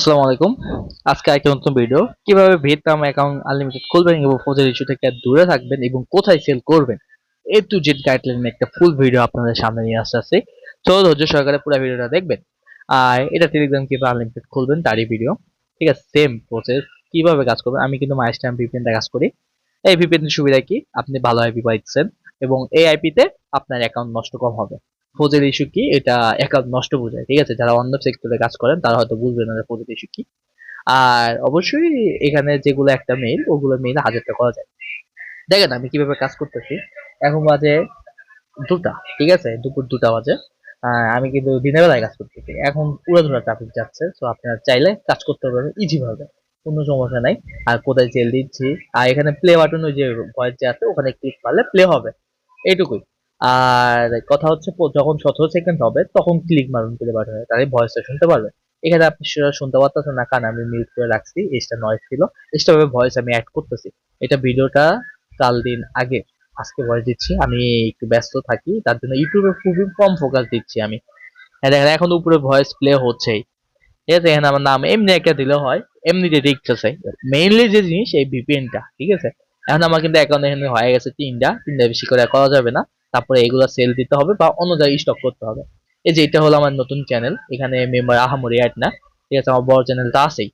আসসালামু আলাইকুম। আজকে একটা নতুন ভিডিও, কিভাবে ভিয়েতনাম অ্যাকাউন্ট আনলিমিটেড খুলবেন এবং ফৌজের ইস্যু থেকে দূরে থাকবেন এবং কোথায় সেল করবেন, এ টু জেড গাইডলাইন একটা ফুল ভিডিও আপনাদের সামনে নিয়ে আসতে। তো ধৈর্য সহকারে পুরো ভিডিওটা দেখবেন। আর এটা টেলিগ্রাম কিভাবে আনলিমিটেড খুলবেন তারই ভিডিও। ঠিক আছে, সেম প্রসেস কিভাবে কাজ করবেন। আমি কিন্তু মাইস্টার ভিপিএন দিয়ে কাজ করি। এই ভিপিএন এর সুবিধা কি, আপনি ভালো আইপি পাইছেন এবং এই আইপি তে আপনার অ্যাকাউন্ট নষ্ট কম হবে। ফৌজের ইস্যু কি, এটা অ্যাকাউন্ট নষ্ট বোঝায়। ঠিক আছে, যারা অন্য সেক্টরে কাজ করেন তারা হয়তো বুঝবেন না যে ফৌজের ইস্যু কি। আর অবশ্যই এখানে যেগুলো একটা মেইল, ওগুলো মেইল 1000টা করা যায়। দেখেন আমি কিভাবে কাজ করতেছি। এখন বাজে 2টা, ঠিক আছে, দুপুর 2টা বাজে। আমি কিন্তু দিনের বেলায় কাজ করতেছি। এখন পুরো ট্রাফিক যাচ্ছে, তো আপনারা চাইলে কাজ করতে পারবেন ইজি ভাবে, কোনো সমস্যা নাই। আর কোথায় সেল দিচ্ছি, আর এখানে প্লে বাটন, ওই যে ভয়েস যে আছে ওখানে ক্লিক করলে প্লে হবে, এইটুকুই। আর কথা হচ্ছে যখন 17 সেকেন্ড হবে তখন ক্লিক মারুন প্লে বাটনে, তাহলে ভয়েসটা শুনতে পারবেন। এখানে আপনি সেটা শুনতে পারতেছেন না, কারণ আমি মিউট করে রাখছি, এক্সট্রা নয়েজ ছিল। এক্সট্রা ভাবে ভয়েস আমি অ্যাড করতেছি। এটা ভিডিওটা কাল দিন আগে, আজকে ভয়েস দিচ্ছি। আমি একটু ব্যস্ত থাকি, তার জন্য ইউটিউবে খুবই কম ফোকাস দিচ্ছি আমি। হ্যাঁ দেখেন, এখন উপরে ভয়েস প্লে হচ্ছেই। ঠিক আছে, এখানে আমার নাম এমনি একটা দিলে হয়, এমনিতে দেখতেছে। মেইনলি যে জিনিস এই ভিপিএনটা, ঠিক আছে। এখন আমার কিন্তু অ্যাকাউন্ট এখানে হয়ে গেছে তিনটা বেশি করে করা যাবে না। তারপরে এগুলো সেল দিতে হবে বা অন্য জায়গায় স্টক করতে হবে। এই যে এটা হলো আমার নতুন চ্যানেল, এখানে মেম্বার আহামরি অ্যাড না। ঠিক আছে, আমার বড় চ্যানেলটা আছেই।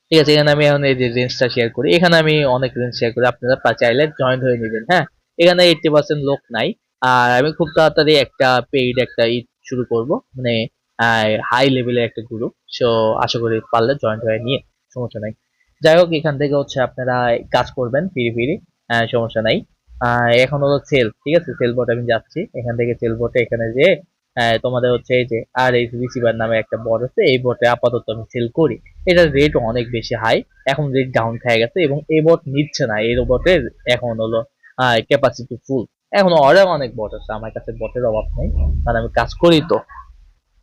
ঠিক আছে, এখানে আমি এখন এই যে রেঞ্জটা শেয়ার করি, এখানে আমি অনেক রেঞ্জ শেয়ার করি, আপনারা চাইলে জয়েন হয়ে নেবেন। হ্যাঁ, এখানে 80% লোক নাই। আর আমি খুব তাড়াতাড়ি একটা পেইড একটা শুরু করব, মানে হাই লেভেলের একটা গ্রুপ। সো আশা করি পারলে জয়েন হয়ে নিয়ে, সমস্যা নাই। যাই হোক, এখান থেকে হচ্ছে আপনারা কাজ করবেন ফিরি ফিরি, সমস্যা নাই। এখন হলো সেল, ঠিক আছে, সেল বটে আমি যাচ্ছি। এখান থেকে সেল বটে এখানে যে তোমাদের হচ্ছে এই যে আর এই রিসিভার নামে একটা বট আছে, এই বটে আপাতত আমি সেল করি। এটার রেট অনেক বেশি হাই, এখন রেট ডাউন খেয়ে গেছে এবং এই বট নিচ্ছে না। এই রোবটের এখন হলো ক্যাপাসিটি ফুল। এখন অর্ডার অনেক বট আছে, আমার কাছে বটের অভাব নেই, কারণ আমি কাজ করি তো,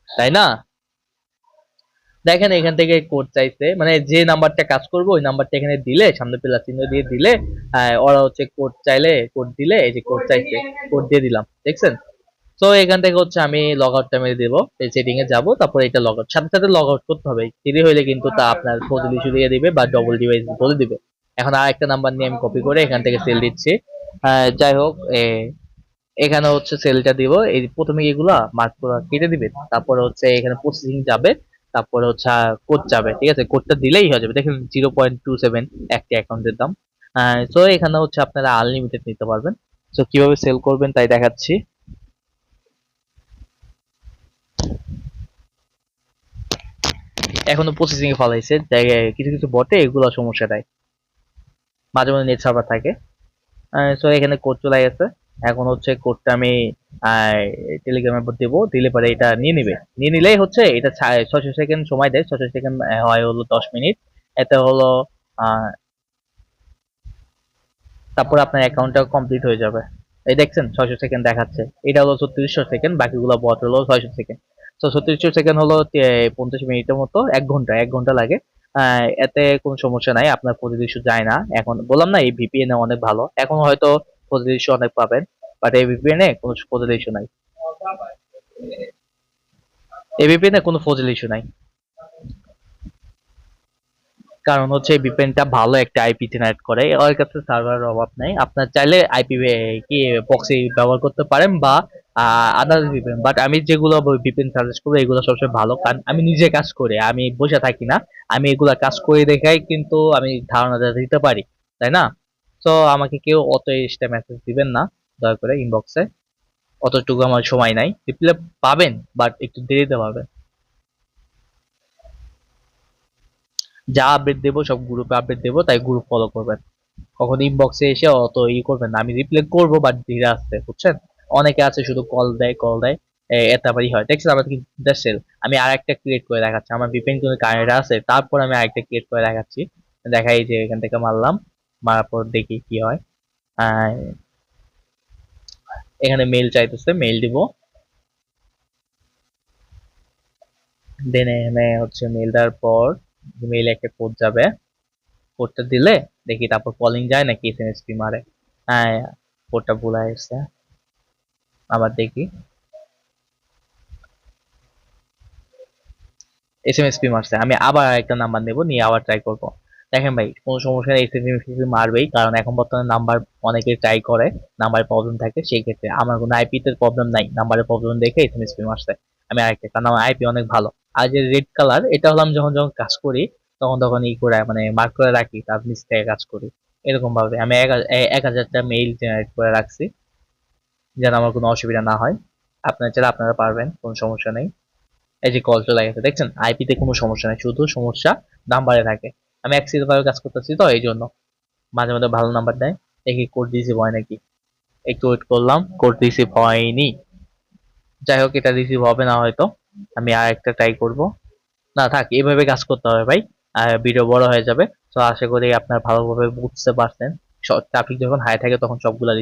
তাই না? দেখেন এখান থেকে কোড চাইছে, মানে যে নাম্বারটা কাজ করবো ওই নাম্বারটা এখানে দিলে, সামনে প্লাস চিহ্ন দিয়ে দিলে ওরা হচ্ছে কোড চাইলে, কোড দিলে, এই যে কোড চাইছে, কোড দিয়ে দিলাম, দেখছেন? তো এখান থেকে হচ্ছে আমি লগ আউটটা মেরে দেবো, এই সেটিং এ যাবো, তারপরে এটা লগ আউট, সাথে সাথে লগ আউট করতে হবে। দেরি হইলে কিন্তু তা আপনার ফজল ইস্যু দিয়ে দিবে বা ডবল ডিভাইস বলে দিবে। এখন আর একটা নাম্বার নিয়ে আমি কপি করে এখান থেকে সেল দিচ্ছি। যাই হোক, এখানে হচ্ছে সেলটা দিব, এই প্রথমে এগুলা মার্ক করা কেটে দিবে, তারপরে হচ্ছে এখানে প্রসেসিং যাবে, তারপরে হচ্ছে কোড যাবে। ঠিক আছে, কোডটা দিলেই হয়ে যাবে। দেখেন 0.27 একটা অ্যাকাউন্টের দাম। তো এখানে হচ্ছে আপনারা আনলিমিটেড নিতে পারবেন। তো কিভাবে সেল করবেন তাই দেখাচ্ছি। এখনো প্রসেসিং এ ফলাইছে, কিছু কিছু বটে এগুলো সমস্যা দেয়, মাঝে মাঝে নেট সার্ভার থাকে। সো এখানে কোড চলে গেছে। এখন হচ্ছে কোডটা আমি টেলিগ্রামের উপর দেবো, দিলে পরে এটা নিয়ে নিবে। নিয়ে নিলেই হচ্ছে এটা 600 সেকেন্ড সময় দেয়, 600 সেকেন্ড হয় হলো 10 মিনিট। এতে হলো আহ, তারপর আপনার অ্যাকাউন্টটা কমপ্লিট হয়ে যাবে। এই দেখছেন 600 সেকেন্ড দেখাচ্ছে, এটা হলো 3600 সেকেন্ড, বাকিগুলো বট হলো 600 সেকেন্ড। তো 3600 সেকেন্ড হলো 50 মিনিটের মতো, 1 ঘন্টা লাগে। এতে কোনো সমস্যা নাই, আপনার প্রতিদিন ইস্যু যায় না। এখন বললাম না এই ভিপিএন এ অনেক ভালো, এখন হয়তো প্রতিদিন ইস্যু অনেক পাবেন, বাট এই ভিপিএন এ কোনো প্রতিদিন ইস্যু নাই। এই ভিপিএন এ কোনো ফজল ইস্যু নাই, কারণ হচ্ছে ভিপিএনটা ভালো একটা আইপি জেনারেট করে, ওর কাছে সার্ভারের অভাব নাই। আপনার চাইলে আইপি কি প্রক্সি ব্যবহার করতে পারেন বা আদার্স ভিপিএন, বাট আমি যেগুলো ভিপিএন সাজেস্ট করবো এগুলো সবসময় ভালো, কারণ আমি নিজে কাজ করে, আমি বসে থাকি না। আমি এগুলা কাজ করে দেখাই কিন্তু আমি ধারণা দিতে পারি, তাই না? তো আমাকে কেউ অত এক্সট্রা মেসেজ দিবেন না, দয়া করে ইনবক্সে। অতটুকু আমার সময় নাই, রিপ্লাই পাবেন বাট একটু দেরিতে পাবেন। যা আপডেট দেবো সব গ্রুপে আপডেট দেবো, তাই গ্রুপ ফলো করবেন। কখন ইনবক্সে এসে অত করবেন না, আমি রিপ্লাই করবো বাট ধীরে আসতে, বুঝছেন? অনেকে আছে শুধু কল দেয় কল দেয়, এতবারই হয়। দেখছেন আমার কিন্তু সেল। আমি আর একটা ক্রিয়েট করে দেখাচ্ছি, আমার ভিপিএন কিন্তু কানেক্ট আছে, তারপর আমি আরেকটা ক্রিয়েট করে দেখাচ্ছি। দেখাই যে এখান থেকে মারলাম, মারার পর দেখি কি হয়। আহ, এখানে মেল চাইতেছে, মেল দিব। দেন এখানে হচ্ছে মেল দেওয়ার পর মেইল একটা কোড যাবে, কোডটা দিলে দেখি তারপর কলিং যায় নাকি এসএমএস মারে। হ্যাঁ, কোডটা ভুলা গেছে, আবার দেখি। এসএমএসপি মারছে, আমি আবার একটা নাম্বার নেব, নিয়ে আবার ট্রাই করব। দেখেন ভাই, কোনো সমস্যা নেই, এসএমএসপি মারবেই, কারণ এখন বর্তমানে নাম্বার অনেকে ট্রাই করে, নাম্বারের প্রবলেম থাকে, সেই ক্ষেত্রে আমার কোনো আইপি তে প্রবলেম নাই, নাম্বারের প্রবলেম দেখে এসএমএসপি মারছে। আমি আরেকটা, কারণ আমার আইপি অনেক ভালো। আর যে রেড কালার, এটা হলাম যখন যখন কাজ করি তখন তখন ই করে মানে মার্ক করে রাখি, তার নিচ থেকে কাজ করি। এরকম ভাবে আমি 1000টা মেইল জেনারেট করে রাখছি, যেন আমার কোনো অসুবিধা না হয়। আপনারা চাইলে আপনারা পারবেন, কোনো সমস্যা নেই। এই যে কল চলে গেছে, দেখছেন? আইপি তে কোনো সমস্যা নেই, শুধু সমস্যা নাম্বারে থাকে। আমি অ্যাক্সিস ভাবে কাজ করতেছি তো এই জন্য মাঝে মাঝে ভালো নাম্বার দেয়। দেখি কোড রিসিভ হয় নাকি। একটু ওয়েট করলাম, কোড রিসিভ হয়নি। যাই হোক, এটা রিসিভ হবে না হয়তো, আমি আর একটা ট্রাই করব। না থাক, এভাবে কাজ করতে হবে ভাই, আর ভিডিও বড় হয়ে যাবে। তো আশা করি আপনার ভালোভাবে বুঝতে পারছেন। ট্রাফিক যখন হাই থাকে তখন সবগুলা